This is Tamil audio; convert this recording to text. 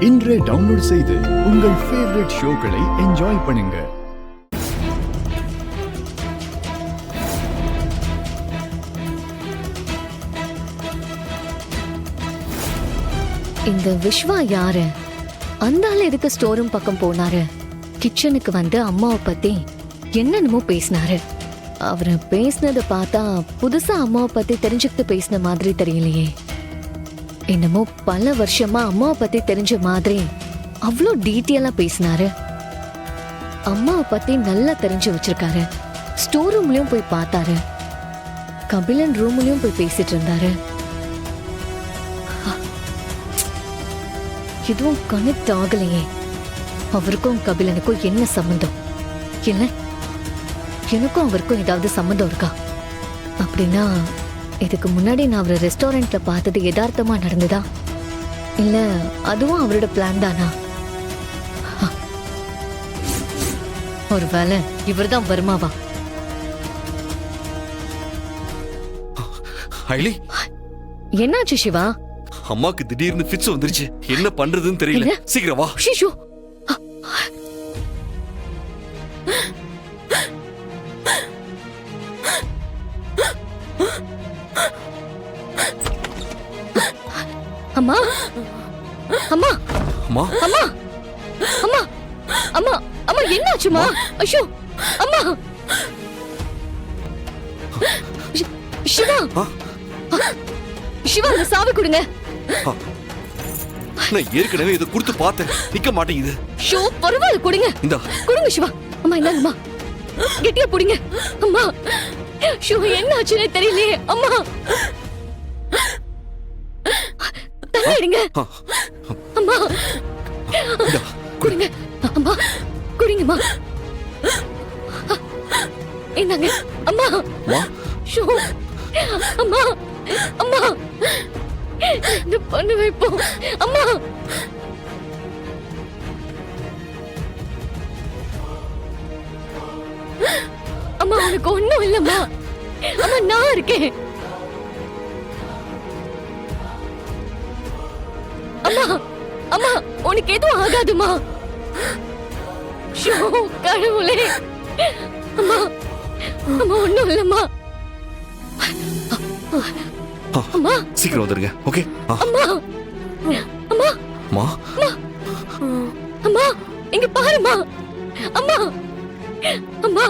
இன்றே டவுன்லோட் செய்து உங்கள் ஃபேவரட் ஷோக்களை என்ஜாய் பண்ணுங்க. இந்த விஸ்வா யாரு? அந்த ஆள் எதுக்கு ஸ்டோர் ரூம் பக்கம் போனாரு? கிச்சனுக்கு வந்து அம்மாவை பத்தி என்னென்னமோ பேசினாரு. அவரு பேசினதை பார்த்தா புதுசா அம்மாவை பத்தி தெரிஞ்சுக்கிட்டு பேசின மாதிரி தெரியலையே. என்னமோ பல வருஷமா அம்மாவை பத்தி தெரிஞ்ச மாதிரி அவ்வளோ டீட்டெயிலா பேசினாரு. அம்மாவை பத்தி நல்லா தெரிஞ்சு வச்சிருக்காரு. ஸ்டோர் ரூம்லயும் போய் பார்த்தாரு, கபிலன் ரூம்லயும் போய் பேசிட்டு இருந்தாரு. எதுவும் கனெக்ட் ஆகலையே. அவருக்கும் கபிலனுக்கும் என்ன சம்பந்தம்? இல்ல எனக்கும் அவருக்கும் ஏதாவது சம்பந்தம் இருக்கா? அப்படின்னா இதுக்கு முன்னாடி நான் அவரை ரெஸ்டாரண்ட்ல பார்த்தது யதார்த்தமா நடந்ததா, இல்ல அதுவும் அவரோட பிளான் தானா? ஒருவேளை இவர்தான் வருமாவா? என்னாச்சு சிவா? அம்மாக்கு திடீர்னு ஃபிட்ஸ் வந்துருச்சு. என்ன பண்றதுன்னு தெரியல. சீக்கிரம் வா. ஷிஷு, அம்மா அம்மா அம்மா அம்மா அம்மா அம்மா அம்மா என்னாச்சுமா? ஐயோ அம்மா! சிவா சிவா, அந்த சாவி கொடுங்க. நான் ஏற்கனவே இதை கொடுத்து பார்த்தேன், நிக்க மாட்டேங்குது. ஷோ, பரவாயில்ல கொடுங்க. இந்தா கொடுங்க சிவா. அம்மா இந்தாங்கம்மா, கெட்டியா பிடிங்க. அம்மா ஷோ, என்ன ஆச்சுன்னே தெரியலையே. அம்மா தள்ளிடுங்க. அம்மா குடிங்க. அம்மா குடிங்கம்மா. இந்தாங்க அம்மா. ஷோ அம்மா அம்மா, என்ன பண்ணுவேன் இப்போ? அம்மா அம்மா, உனக்கு ஒண்ணும் இல்லம்மா. அம்மா நான் இருக்கேன். அம்மா அம்மா, உனக்கு எதுவும் ஆகாதுமா. ஷோ கடவுளே. அம்மா அம்மா, ஒண்ணும் இல்லம்மா. அம்மா சீக்கிரம் வந்துருங்க. ஓகே. அம்மா அம்மா அம்மா அம்மா, இங்க பாருமா. அம்மா அம்மா